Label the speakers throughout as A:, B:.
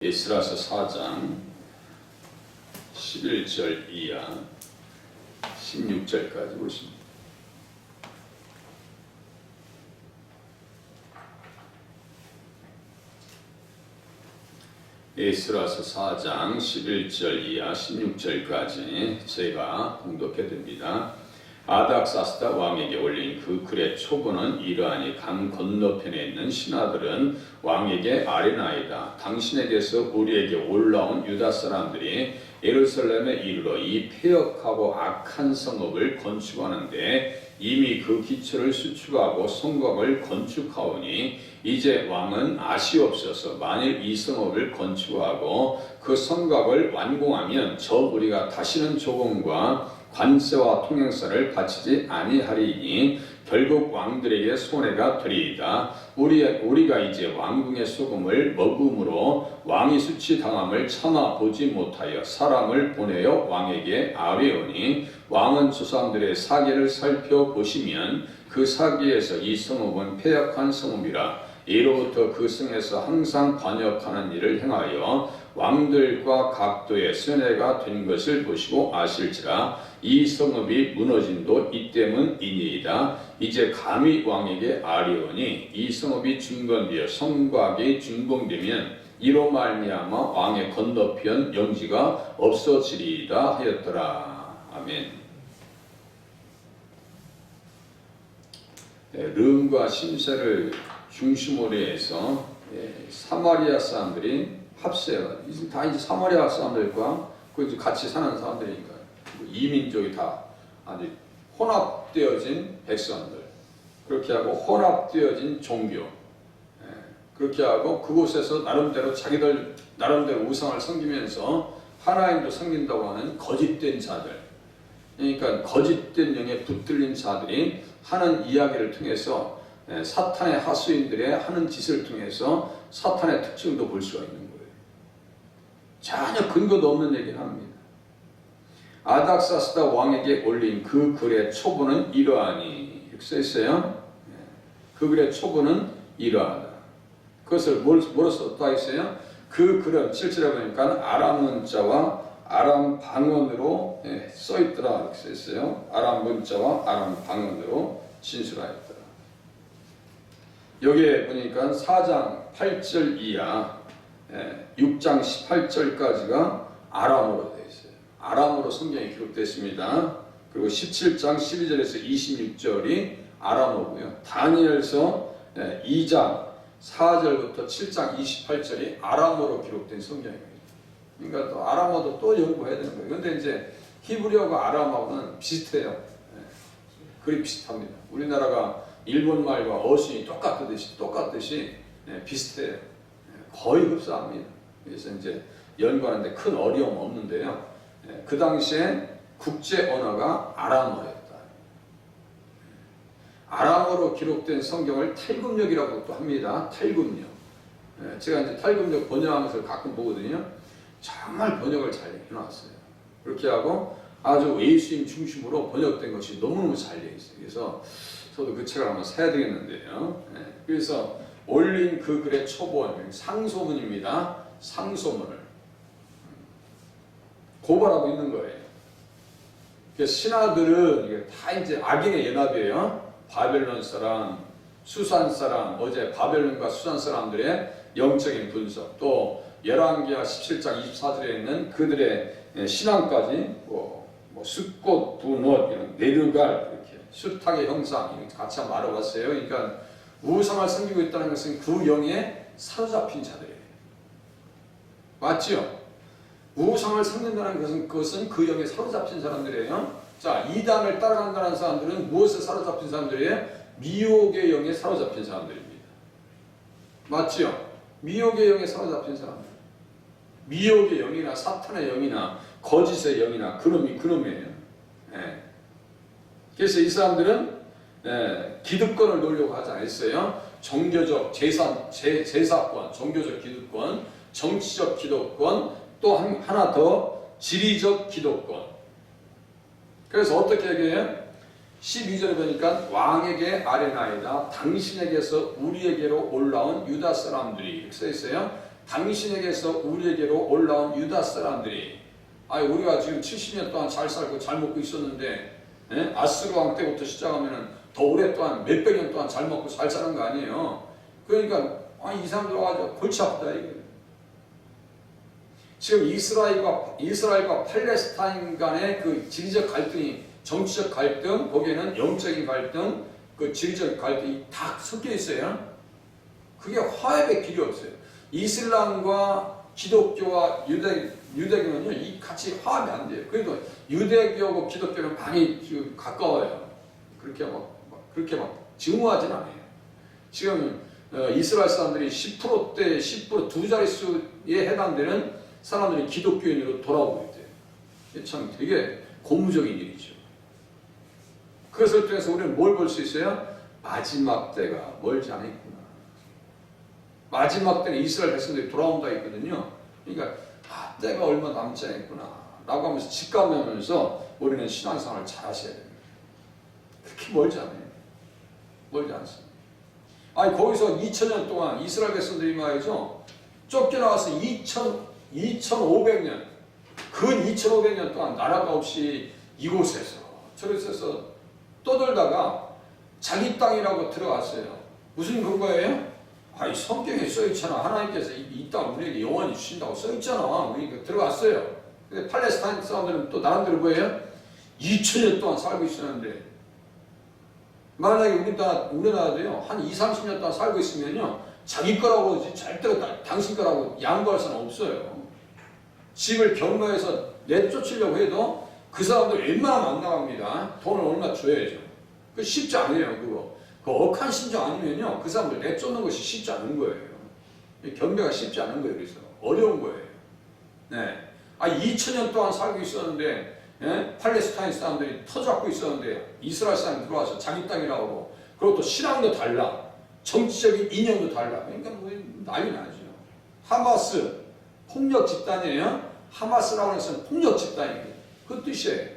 A: 에스라서 4장 11절 이하 16절까지 보십니다. 에스라서 4장 11절 이하 16절까지 제가 공독해 드립니다. 아닥사스다 왕에게 올린 그 글의 초본은 이러하니 강 건너편에 있는 신하들은 왕에게 아뢰나이다. 당신에게서 우리에게 올라온 유다 사람들이 예루살렘에 이르러 이 폐역하고 악한 성읍을 건축하는데 이미 그 기초를 수축하고 성곽을 건축하오니 이제 왕은 아시옵소서. 만일 이 성읍을 건축하고 그 성곽을 완공하면 저 무리가 다시는 조공과 관세와 통행사를 바치지 아니하리니 결국 왕들에게 손해가 되리이다. 우리가 이제 왕궁의 소금을 먹음으로 왕이 수치당함을 참아 보지 못하여 사람을 보내어 왕에게 아뢰오니 왕은 저 사람들의 사기를 살펴보시면 그 사기에서 이 성읍은 패역한 성읍이라 이로부터 그 성에서 항상 관역하는 일을 행하여 왕들과 각도의 선해가 된 것을 보시고 아실지라. 이 성읍이 무너진도 이 때문이니이다. 이제 감히 왕에게 아뢰오니 이 성읍이 중건되어 성곽이 준공되면 이로 말미암아 왕의 건너편 영지가 없어지리이다 하였더라. 아멘. 름과 심세를 중심으로 해서 사마리아 사람들이 합세해요. 다 이제 사마리아 사람들과 같이 사는 사람들이니까 이민족이 다 아주 혼합되어진 백성들, 그렇게 하고 혼합되어진 종교, 그렇게 하고 그곳에서 나름대로 자기들 나름대로 우상을 섬기면서 하나님도 섬긴다고 하는 거짓된 자들, 그러니까 거짓된 영에 붙들린 자들이 하는 이야기를 통해서 사탄의 하수인들의 하는 짓을 통해서 사탄의 특징도 볼 수가 있는 거예요. 전혀 근거도 없는 얘기를 합니다. 아닥사스다 왕에게 올린 그 글의 초본은 이러하니 이렇게 써있어요. 그 글의 초본은 이러하다. 그것을 뭐로 썼다 했어요? 그 글은 실제로 보니까 아람 문자와 아람 방언으로 써있더라 이렇게 써있어요. 아람 문자와 아람 방언으로 진술하였더라. 여기에 보니까 4장 8절 이하 6장 18절까지가 아람어로 되어 있어요. 아람어로 성경이 기록됐습니다. 그리고 17장 12절에서 26절이 아람어고요. 다니엘서 2장 4절부터 7장 28절이 아람어로 기록된 성경입니다. 그러니까 또 아람어도 또 연구해야 되는 거예요. 그런데 이제 히브리어가 아람어는 비슷해요. 거의 비슷합니다. 우리나라가 일본 말과 어순이 똑같듯이 비슷해요. 거의 흡사합니다. 그래서 이제 연구하는데 큰 어려움 없는데요. 그 당시에 국제 언어가 아람어였다. 아람어로 기록된 성경을 탈금력이라고 또 합니다. 탈금력. 제가 이제 탈금력 번역하면서 가끔 보거든요. 정말 번역을 잘 해놨어요. 그렇게 하고 아주 예수님 중심으로 번역된 것이 너무너무 잘 되어 있어요. 그래서 저도 그 책을 한번 사야 되겠는데요. 그래서 올린 그 글의 초본, 상소문입니다. 상소문을 고발하고 있는 거예요. 그래서 신하들은 이게 다 이제 악인의 연합이에요. 바벨론 사람, 수산 사람, 어제 바벨론과 수산 사람들의 영적인 분석, 또 열왕기하 17장 24절에 있는 그들의 신앙까지 숫꽃, 분옷, 이런 네르갈, 이렇게 숫탁의 형상 이렇게 같이 한번 알아봤어요. 그러니까 우상을 섬기고 있다는 것은 그 영에 사로잡힌 자들이에요. 맞죠? 우상을 섬긴다는 것은 그 영에 사로잡힌 사람들이에요. 자, 이단을 따라간다는 사람들은 무엇에 사로잡힌 사람들이에요? 미혹의 영에 사로잡힌 사람들입니다. 맞죠? 미혹의 영에 사로잡힌 사람들. 미혹의 영이나 사탄의 영이나 거짓의 영이나 그놈이에요. 그래서 이 사람들은 기득권을 놓으려고 하지 않았어요. 종교적 제사권, 종교적 기득권, 정치적 기득권, 또 하나 더 지리적 기득권. 그래서 어떻게 얘기해요? 12절에 보니까 왕에게 아뢰나이다. 당신에게서 우리에게로 올라온 유다 사람들이 이렇게 써 있어요.
B: 당신에게서 우리에게로 올라온 유다 사람들이 우리가 지금 70년 동안 잘 살고 잘 먹고 있었는데 아스루 왕 때부터 시작하면은 더 오랫동안 몇백 년 동안 잘 먹고 잘 사는 거 아니에요. 그러니까 이 사람들 와가지고 골치 아프다 이거. 지금 이스라엘과 팔레스타인 간의 그 지리적 갈등이, 정치적 갈등, 거기에는 영적인 갈등, 그 지리적 갈등이 다 섞여 있어요. 그게 화합의 길이 없어요. 이슬람과 기독교와 유대교는요, 이 같이 화합이 안 돼요. 그래도 유대교하고 기독교는 많이 지금 가까워요. 그렇게 증오하진 않아요. 지금 이스라엘 사람들이 10%대 10% 두 자릿수에 해당되는 사람들이 기독교인으로 돌아오고 있대요. 참 되게 고무적인 일이죠. 그것을 통해서 우리는 뭘 볼 수 있어요? 마지막 때가 멀지 않았구나. 마지막 때는 이스라엘 백성들이 돌아온다 했거든요. 그러니까 때가 얼마 남지 않았구나 라고 하면서 직감하면서 우리는 신앙생활을 잘 하셔야 됩니다. 그렇게 멀지 않아요. 멀지 않습니다. 거기서 2000년 동안 이스라엘 백성들이 말이죠, 쫓겨나와서 2500년, 근 2500년 동안 나라가 없이 이곳에서 저곳에서 떠돌다가 자기 땅이라고 들어갔어요. 무슨 근거예요? 성경에 써있잖아. 하나님께서 이 땅 우리에게 영원히 주신다고 써있잖아. 우리가 들어갔어요. 근데 팔레스타인 사람들은 또 나름대로 뭐예요? 2000년 동안 살고 있었는데, 만약에 우리나라도요, 한 20-30년 동안 살고 있으면요, 자기 거라고 절대로 당신 거라고 양보할 수는 없어요. 집을 경매해서 내쫓으려고 해도 그 사람들 웬만하면 안 나갑니다. 돈을 얼마 줘야죠. 그 쉽지 않아요, 그거. 그 억한 심정 아니면요, 그 사람들 내쫓는 것이 쉽지 않은 거예요. 경매가 쉽지 않은 거예요. 그래서 어려운 거예요. 네. 2000년 동안 살고 있었는데, 팔레스타인 사람들이 터잡고 있었는데 이스라엘 사람이 들어와서 자기 땅이라고 하고, 그리고 또 신앙도 달라, 정치적인 이념도 달라. 그러니까 뭐 난리 나죠. 하마스 폭력 집단이에요. 하마스라고 해서 폭력 집단이에요. 그 뜻이에요.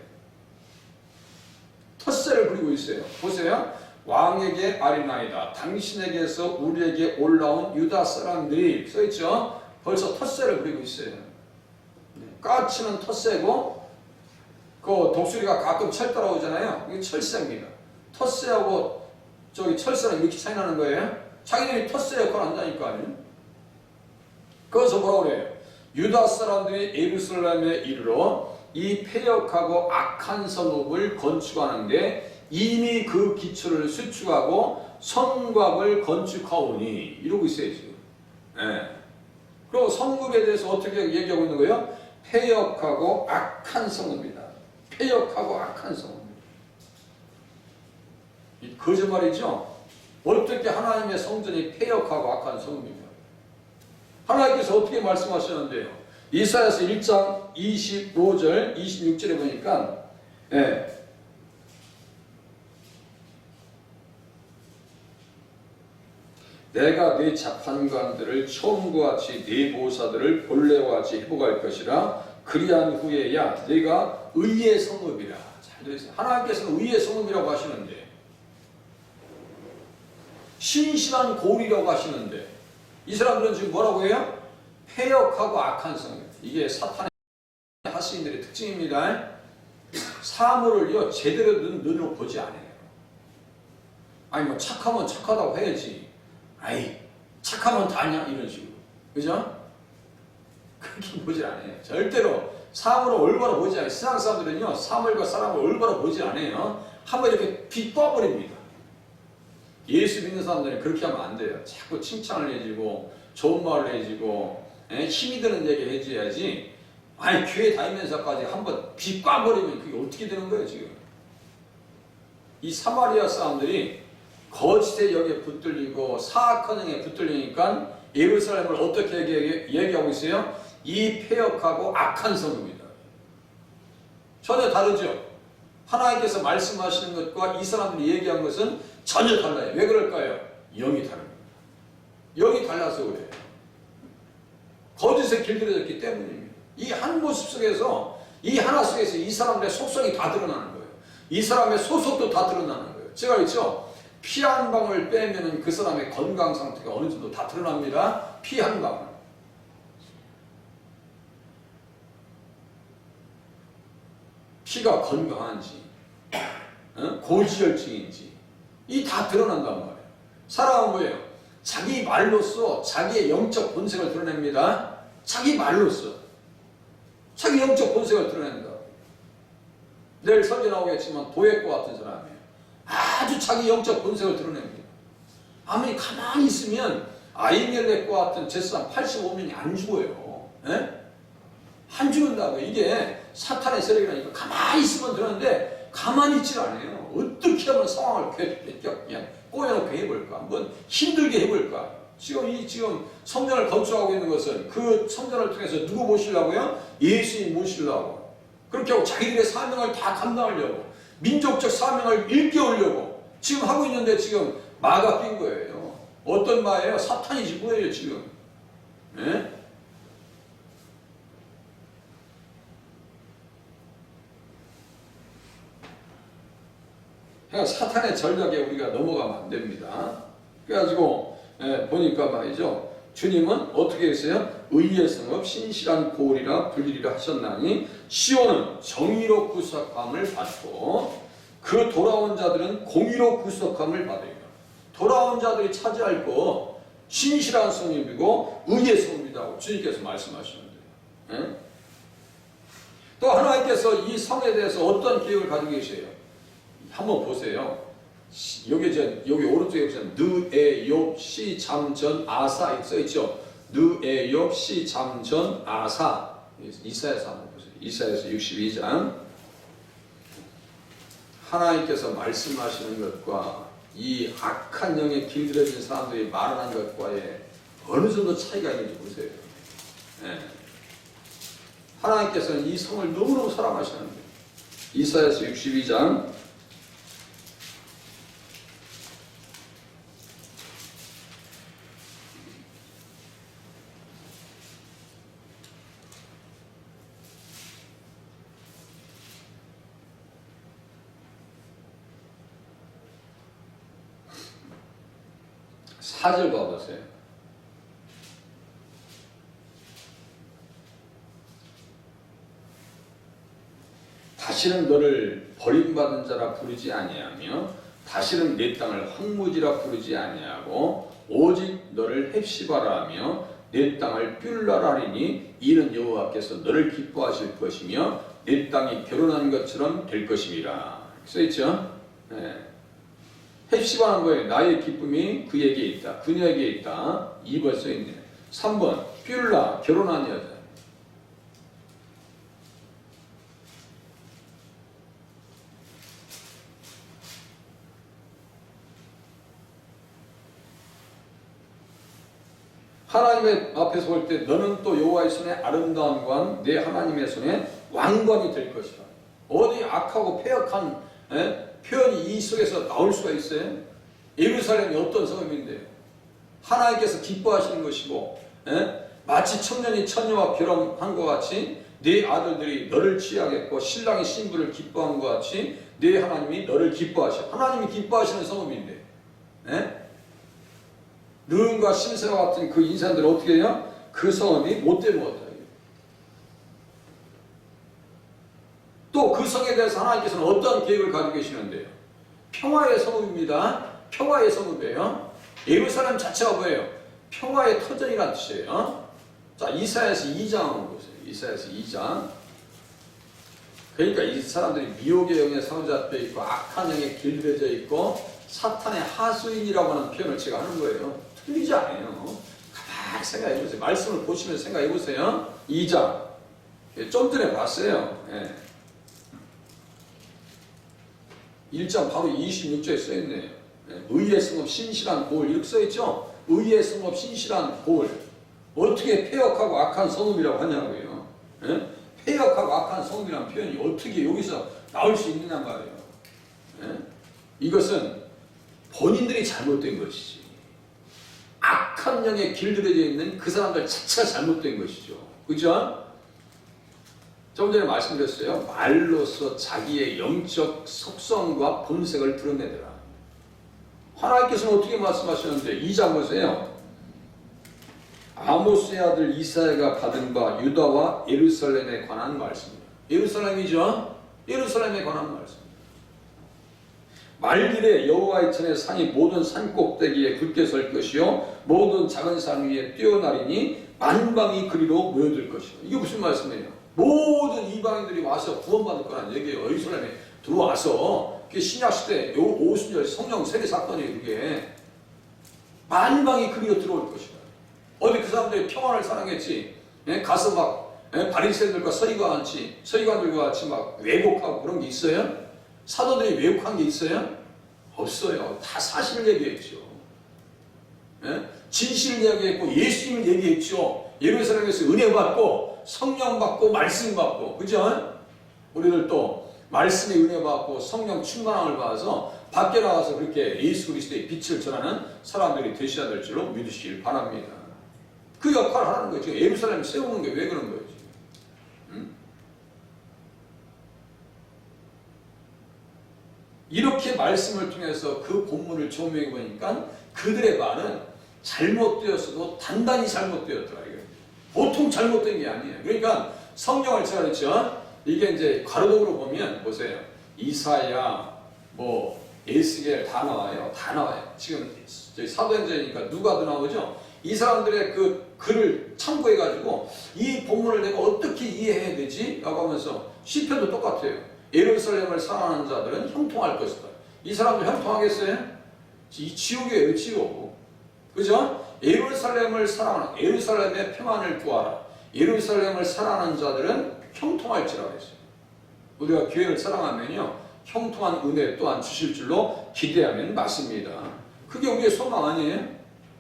B: 텃세를 부리고 있어요. 보세요. 왕에게 아리나이다. 당신에게서 우리에게 올라온 유다 사람들이 써있죠. 벌써 텃세를 부리고 있어요. 까치는 텃세고, 그 독수리가 가끔 철 따라오잖아요. 이게 철새입니다. 텃세하고 철새는 이렇게 차이 나는 거예요. 자기들이 텃세 역할을 한다니까요. 그래서 뭐라고 그래요? 유다 사람들이 예루살렘에 이르러 이 패역하고 악한 성읍을 건축하는데 이미 그 기초를 수축하고 성곽을 건축하오니, 이러고 있어요 지금. 그리고 성읍에 대해서 어떻게 얘기하고 있는 거예요? 패역하고 악한 성읍이다. 패역하고 악한 성읍. 거짓말이죠. 어떻게 하나님의 성전이 패역하고 악한 성읍입니까? 하나님께서 어떻게 말씀하셨는데요? 이사야서 1장 25절 26절에 보니까 내가 네 재판관들을 처음과 같이 네 보사들을 본래와 같이 회복할 것이라. 그리한 후에야 네가 의의 성읍이라. 잘 들으세요. 하나님께서는 의의 성읍이라고 하시는데, 신실한 고울이라고 하시는데, 이 사람들은 지금 뭐라고 해요? 패역하고 악한 성읍. 이게 사탄의 하수인들의 특징입니다. 사물을요 제대로 눈으로 보지 않아요. 뭐 착하면 착하다고 해야지, 착하면 다냐, 이런 식으로. 그죠? 그렇게 보지 않아요. 절대로 사물을 올바로 보지 않아요. 세상 사람들은요, 사물과 사람을 올바로 보지 않아요. 한번 이렇게 비꼬아버립니다. 예수 믿는 사람들은 그렇게 하면 안 돼요. 자꾸 칭찬을 해주고, 좋은 말을 해주고, 힘이 드는 얘기 해줘야지. 교회 다니면서까지 한번 비꼬아버리면 그게 어떻게 되는 거예요, 지금? 이 사마리아 사람들이 거짓의 역에 붙들리고 사악한 행에 붙들리니까 예루살렘을 어떻게 얘기하고 있어요? 이 패역하고 악한 성읍이다. 전혀 다르죠? 하나님께서 말씀하시는 것과 이 사람들이 얘기한 것은 전혀 달라요. 왜 그럴까요? 영이 다릅니다. 영이 달라서 그래요. 거짓에 길들여졌기 때문입니다. 이 한 모습 속에서, 이 하나 속에서 이 사람들의 속성이 다 드러나는 거예요. 이 사람의 소속도 다 드러나는 거예요. 제가 있죠? 피 한 방울 빼면은 그 사람의 건강 상태가 어느 정도 다 드러납니다. 피 한 방울. 키가 건강한지, 고지혈증인지 이 다 드러난단 말이에요. 사람은 뭐예요? 자기 말로써 자기의 영적 본색을 드러냅니다. 자기 말로써 자기 영적 본색을 드러낸다. 내일 설교 나오겠지만 도액과 같은 사람이에요. 아주 자기 영적 본색을 드러냅니다. 아무리 가만히 있으면 아히멜렉과 같은 제사장 85명이 안 죽어요. 안 죽는다고. 이게 사탄의 세력이라니까. 가만히 있으면 되는데 가만히 있질 않아요. 어떻게 하면 상황을 그냥 꼬여놓고 해볼까? 한번 힘들게 해볼까? 지금 성전을 건축하고 있는 것은 그 성전을 통해서 누구 모시려고요? 예수님 모시려고. 그렇게 하고 자기들의 사명을 다 감당하려고, 민족적 사명을 일깨우려고 지금 하고 있는데 지금 마가 낀 거예요. 어떤 마예요? 사탄이지 뭐예요 지금. 그러니까 사탄의 전략에 우리가 넘어가면 안 됩니다. 그래가지고 보니까 말이죠. 주님은 어떻게 했어요? 의의 성읍 신실한 고을이라 불리리라 하셨나니 시온은 정의로 구속함을 받고 그 돌아온 자들은 공의로 구속함을 받으리라. 돌아온 자들이 차지할 거 신실한 성읍이고 의의 성읍이라고 주님께서 말씀하시는데, 또 하나님께서 이 성에 대해서 어떤 계획을 가지고 계세요? 한번 보세요. 여기 오른쪽에 보시면 느에욥 시잠전 아사 이렇게 써있죠. 느에욥 시잠전 아사. 이사야서 한번 보세요. 이사야서 62장. 하나님께서 말씀하시는 것과 이 악한 영에 길들여진 사람들이 말하는 것과의 어느 정도 차이가 있는지 보세요. 하나님께서는 이 성을 너무너무 사랑하시는데, 이사야서 62장 4절 봐보세요. 다시는 너를 버림받은 자라 부르지 아니하며 다시는 내 땅을 황무지라 부르지 아니하고 오직 너를 헵시바라 하며 내 땅을 뷸라라 하리니 이는 여호와께서 너를 기뻐하실 것이며 내 땅이 결혼한 것처럼 될 것임이라. 써있죠? 헵시바는 뭐예요? 나의 기쁨이 그에게 있다. 그녀에게 있다. 2번 써있네. 3번 뷸라 결혼한 여자. 하나님의 앞에서 볼 때 너는 또 여호와의 손에 아름다운 관, 내 하나님의 손에 왕관이 될 것이다. 어디 악하고 패역한 표현이 이 속에서 나올 수가 있어요? 예루살렘이 어떤 성읍인데요? 하나님께서 기뻐하시는 것이고, 마치 청년이 처녀와 결혼한 것 같이 네 아들들이 너를 취하겠고 신랑이 신부를 기뻐한 것 같이 네 하나님이 너를 기뻐하셔. 하나님이 기뻐하시는 성읍인데, 르음과 심세와 같은 그 인산들은 어떻게 해요? 그 성읍이 못돼 먹었다. 또 그 성에 대해서 하나님께서는 어떤 계획을 가지고 계시는데요? 평화의 성읍입니다. 평화의 성읍이에요. 예루살렘 자체가 뭐예요? 평화의 터전이라는 뜻이에요. 자, 이사야서 2장 한번 보세요. 이사야서 2장. 그러니까 이 사람들이 미혹의 영에 사로잡혀 있고 악한 영에 길들여져 있고 사탄의 하수인이라고 하는 표현을 제가 하는 거예요. 틀리지 않아요. 가만히 생각해 보세요. 말씀을 보시면 생각해 보세요. 2장. 좀 전에 봤어요. 1장 바로 26절에 써있네요. 의의 성읍 신실한 고을 이렇게 써있죠. 의의 성읍 신실한 고을. 어떻게 폐역하고 악한 성읍이라고 하냐고요. 폐역하고 악한 성읍이라는 표현이 어떻게 여기서 나올 수 있느냐 말이에요. 이것은 본인들이 잘못된 것이지, 악한 영에 길들여져 있는 그 사람들 자체가 잘못된 것이죠. 그죠? 좀 전에 말씀드렸어요. 말로써 자기의 영적 속성과 본색을 드러내더라. 하나님께서는 어떻게 말씀하셨는데 2장 보세요. 아모스의 아들 이사야가 받은 바 유다와 예루살렘에 관한 말씀입니다. 예루살렘이죠. 예루살렘에 관한 말씀. 말길에 여호와의 전에 산이 모든 산 꼭대기에 굳게 설 것이요 모든 작은 산 위에 뛰어나리니 만방이 그리로 모여들 것이요. 이게 무슨 말씀이에요? 모든 이방인들이 와서 구원받을 거란 얘기예요. 예루살렘에 들어와서 그게 신약시대 요 50년 성령 세례 사건이에요. 그게 만방이 그리로 들어올 것이다. 어디 그 사람들이 평안을 사랑했지. 예? 가서 막 바리새인들과 서기관들과 같이 막 왜곡하고 그런 게 있어요? 사도들이 왜곡한 게 있어요? 없어요. 다 사실을 얘기했죠. 예? 진실을 얘기했고 예수님을 얘기했죠. 예루살렘에서 은혜 받고 성령 받고 말씀 받고, 그죠? 우리들 또 말씀의 은혜 받고 성령 충만함을 받아서 밖에 나가서 그렇게 예수 그리스도의 빛을 전하는 사람들이 되셔야 될 줄로 믿으시길 바랍니다. 그 역할을 하는 거죠. 예루살렘을 세우는 게 왜 그런 거예요? 이렇게 말씀을 통해서 그 본문을 조명해 보니까 그들의 말은 잘못되었어도 단단히 잘못되었더라. 이거. 보통 잘못된 게 아니에요. 그러니까 성경을 제가 그랬죠. 이게 이제 가로등으로 보면 보세요. 이사야, 에스겔 다 나와요. 다 나와요. 지금 사도행전이니까 누가도 나오죠. 이 사람들의 그 글을 참고해가지고 이 본문을 내가 어떻게 이해해야 되지? 라고 하면서 시편도 똑같아요. 예루살렘을 사랑하는 자들은 형통할 것이다. 이 사람들 형통하겠어요? 이 지옥이에요, 지옥. 그죠? 예루살렘을 사랑하는, 예루살렘의 평안을 구하라. 예루살렘을 사랑하는 자들은 형통할지라고 했어요. 우리가 교회를 사랑하면요, 형통한 은혜 또한 주실 줄로 기대하면 맞습니다. 그게 우리의 소망 아니에요?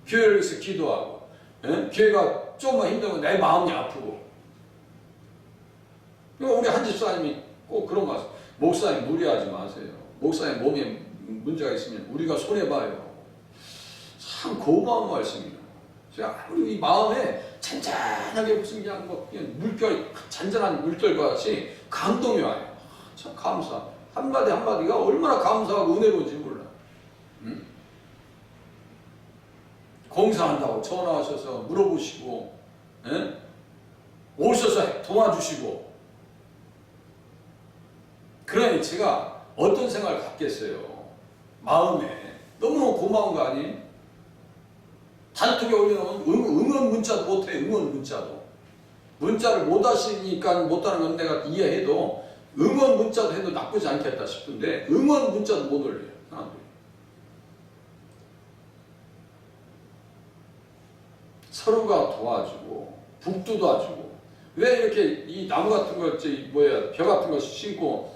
B: 교회를 위해서 기도하고, 예? 교회가 조금만 힘들면 내 마음이 아프고. 우리 한 집사님이 꼭 그런 거 같아요. 목사님 무리하지 마세요. 목사님 몸에 문제가 있으면 우리가 손해봐요. 참 고마운 말씀이에요. 제가 아무리 이 마음에 잔잔하게 무슨 그냥 물결, 잔잔한 물결과 같이 감동이 와요. 참 감사. 한마디 한마디가 얼마나 감사하고 은혜로운지 몰라. 공사한다고 전화하셔서 물어보시고, 예? 오셔서 도와주시고. 그러니 제가 어떤 생각을 갖겠어요? 마음에. 너무너무 고마운 거 아니에요? 단톡에 올려놓으면 응원 문자도 못해. 응원 문자도. 문자를 못 하시니까 못하는 건 내가 이해해도 응원 문자도 해도 나쁘지 않겠다 싶은데 응원 문자도 못 올려요. 사람들이. 서로가 도와주고 북도 도와주고. 왜 이렇게 이 나무 같은 거, 벼 같은 거 심고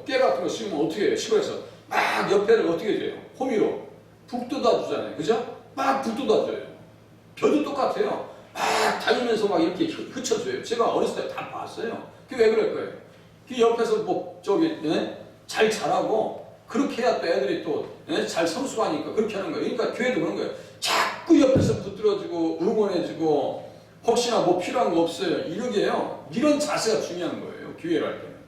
B: 깨 같은 거 심으면 어떻게 해요? 시골에서 막 옆에를 어떻게 해줘요? 호미로 북도 도와주잖아요. 그죠? 막 북도 도와줘요. 벼도 똑같아요. 막 다니면서 막 이렇게 흩쳐줘요. 제가 어렸을 때 다 봤어요. 그게 왜 그럴 거예요? 그 옆에서 잘 자라고 그렇게 해야 또 애들이 또 잘 성숙하니까 그렇게 하는 거예요. 그러니까 교회도 그런 거예요. 자꾸 옆에서 붙들어주고 응원해주고 혹시나 필요한 거 없어요. 이러게요. 이런 자세가 중요한 거예요. 교회를 할 때는.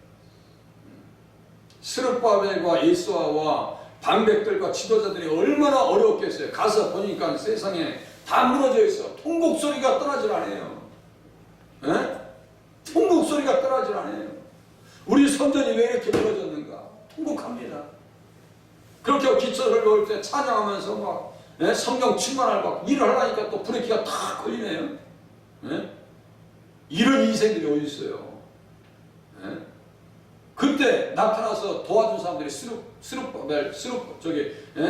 B: 스룹바벨과 예수아와 방백들과 지도자들이 얼마나 어려웠겠어요. 가서 보니까 세상에 다 무너져 있어. 통곡 소리가 떠나질 않아요. 통곡 소리가 떠나질 않아요. 우리 선전이 왜 이렇게 무너졌는가? 통곡합니다. 그렇게 기초를 넣을 때 찬양하면서 막 성령 충만을 받고 일을 하려니까 또 브레이크가 탁 걸리네요. 이런 인생들이 어디 있어요? 그때 나타나서 도와준 사람들이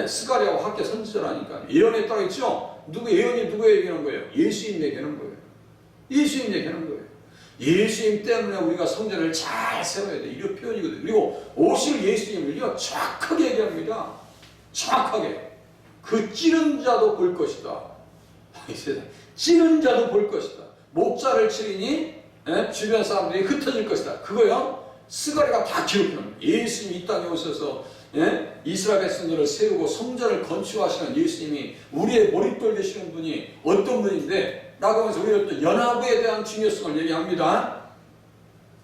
B: 스가랴하고 함께 선지자라니까 예언했다고 했죠? 예언이 누구 얘기하는 거예요? 예수님 얘기하는 거예요. 예수님 얘기하는 거예요. 예수님 때문에 우리가 성전을 잘 세워야 돼. 이런 표현이거든요. 그리고 오실 예수님을요, 정확하게 얘기합니다. 정확하게. 그 찌른 자도 볼 것이다. 찌른 자도 볼 것이다. 목자를 치리니 주변 사람들이 흩어질 것이다. 그거요, 스가랴가 다 기록합니다. 예수님이 이 땅에 오셔서 이스라엘 백성들을 세우고 성전을 건축하시는 예수님이 우리의 머릿돌 되시는 분이 어떤 분인데 라고 하면서 우리가 또 연합에 대한 중요성을 얘기합니다.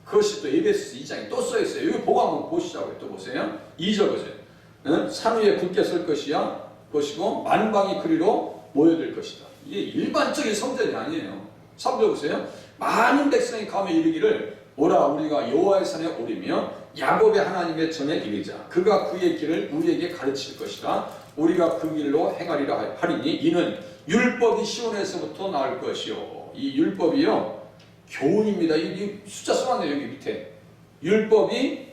B: 그것이 또 에베소서 2장에 또 써있어요. 여기 보고 한번 보시자고요. 또 보세요. 2절 보세요. 산 위에 굳게 설 것이고 만방이 그리로 모여들 것이다. 이게 일반적인 성전이 아니에요. 3절 보세요. 많은 백성이 가며 이르기를 오라 우리가 여호와의 산에 오르며 야곱의 하나님의 전에 이르자. 그가 그의 길을 우리에게 가르칠 것이라. 우리가 그 길로 행하리라 하리니 이는 율법이 시온에서부터 나올 것이요. 이 율법이요 교훈입니다. 이 숫자 써놨네요. 여기 밑에 율법이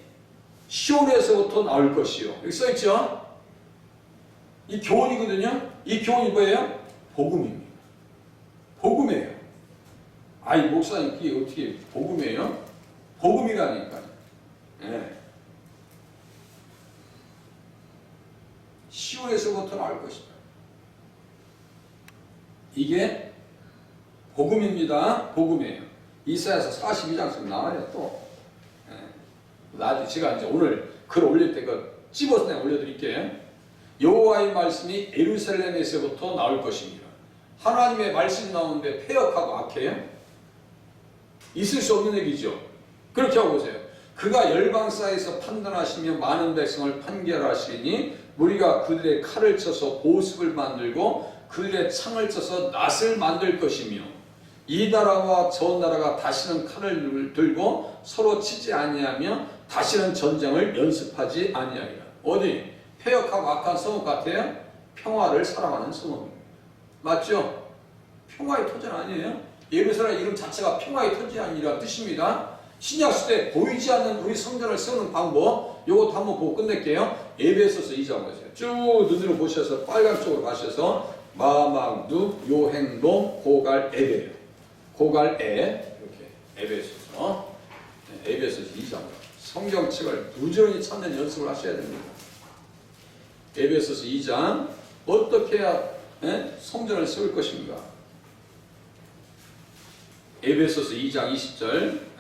B: 시온에서부터 나올 것이요. 여기 써있죠. 이 교훈이거든요. 이 교훈이 뭐예요? 복음입니다. 복음이에요. 아이 목사님 이게 어떻게 복음이에요? 복음이라니까요. 네. 시온에서부터 나올 것이다. 이게 복음입니다. 복음이에요. 이사야서 42장쯤 나와요. 또 나중에 제가 이제 오늘 글 올릴 때 그 찝어서 내가 올려드릴게요. 여호와의 말씀이 예루살렘에서부터 나올 것입니다. 하나님의 말씀이 나오는데 패역하고 악해요? 있을 수 없는 얘기죠. 그렇게 하고 보세요. 그가 열방 사이에서 판단하시며 많은 백성을 판결하시니 무리가 그들의 칼을 쳐서 보습을 만들고 그들의 창을 쳐서 낫을 만들 것이며 이 나라와 저 나라가 다시는 칼을 들고 서로 치지 아니하며 다시는 전쟁을 연습하지 아니하리라. 어디? 패역하고 악한 성읍 같아요? 평화를 사랑하는 성읍입니다. 맞죠? 평화의 토지는 아니에요? 예루살렘 이름 자체가 평화의 토지아니라 뜻입니다. 신약시대 보이지 않는 우리 성전을 세우는 방법 요것도 한번 보고 끝낼게요. 에베소서 2장 보세요. 쭉 눈으로 보셔서 빨간 쪽으로 가셔서 마망두 요행동 고갈에베예요. 고갈에 이렇게 에베소서 에베소서 2장 성경책을 부지런히 찾는 연습을 하셔야 됩니다. 에베소서 2장 어떻게 해야 성전을 세울 것인가. 에베소서 2장 20절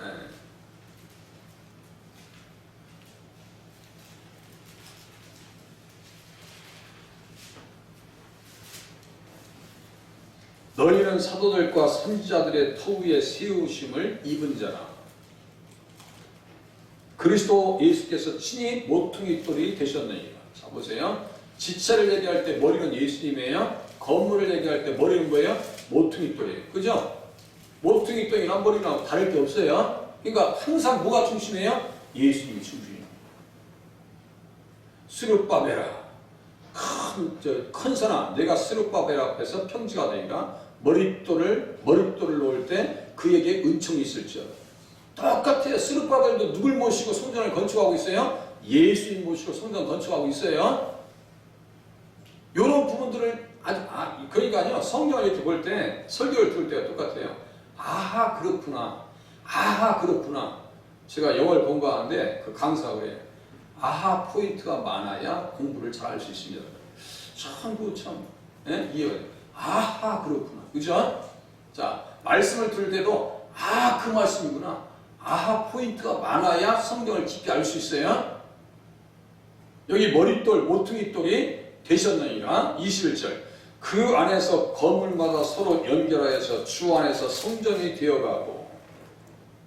B: 너희는 사도들과 선지자들의 터 위에 세우심을 입은 자라. 그리스도 예수께서 친히 모퉁이 돌이 되셨느니라. 자 보세요. 지체를 얘기할 때 머리는 예수님이에요. 건물을 얘기할 때 머리는 뭐예요? 모퉁이 돌이에요. 그죠? 모퉁이 돌이랑 머리랑 다를 게 없어요. 그러니까 항상 뭐가 중심이에요? 예수님이 중심이에요. 스룹바벨아 큰 사람 내가 스룹바벨 앞에서 평지가 되니까 머릿돌을 놓을 때 그에게 은총이 있을지어다. 똑같아요. 스룹바벨도 누굴 모시고 성전을 건축하고 있어요? 예수님 모시고 성전 건축하고 있어요. 이런 부분들을 그러니까요. 성경을 이렇게 볼 때 설교를 들을 때가 똑같아요. 아하 그렇구나. 아하 그렇구나. 제가 영어를 공부하는데 그 강사가 그래요. 아하 포인트가 많아야 공부를 잘 할 수 있습니다. 참 이해가 돼요. 아하 그렇구나. 그죠? 자 말씀을 들을 때도 그 말씀이구나. 아하 포인트가 많아야 성경을 깊이 알 수 있어요. 여기 머릿돌 모퉁이돌이 되셨느니라. 21절 그 안에서 건물마다 서로 연결하여서 주 안에서 성전이 되어가고.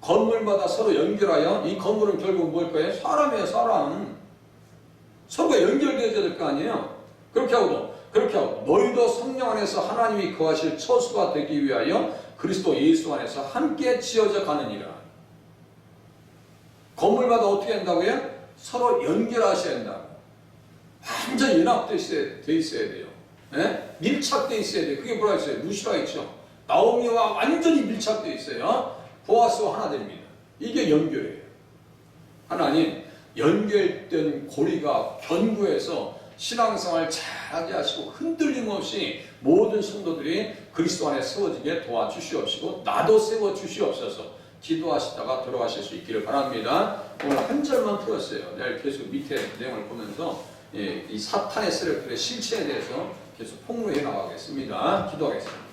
B: 건물마다 서로 연결하여 이 건물은 결국 뭘 거예요? 사람이에요. 사람. 서로가 연결되어야 될 거 아니에요. 그렇게 하고 너희도 성령 안에서 하나님이 거하실 처소가 되기 위하여 그리스도 예수 안에서 함께 지어져 가느니라. 건물마다 어떻게 한다고요? 서로 연결하셔야 한다고. 완전히 연합되어 있어야 돼요. 밀착되어 있어야 돼요. 그게 뭐라 했어요? 루시라 했죠. 나오미와 완전히 밀착되어 있어요. 보아스와 하나 됩니다. 이게 연결이에요. 하나님 연결된 고리가 견고해서 신앙생활 잘하게 하시고 흔들림 없이 모든 성도들이 그리스도 안에 세워지게 도와주시옵시고 나도 세워주시옵소서. 기도하시다가 돌아가실 수 있기를 바랍니다. 오늘 한 절만 풀었어요. 내일 계속 밑에 내용을 보면서 이 사탄의 세력들의 실체에 대해서 계속 폭로해 나가겠습니다. 기도하겠습니다.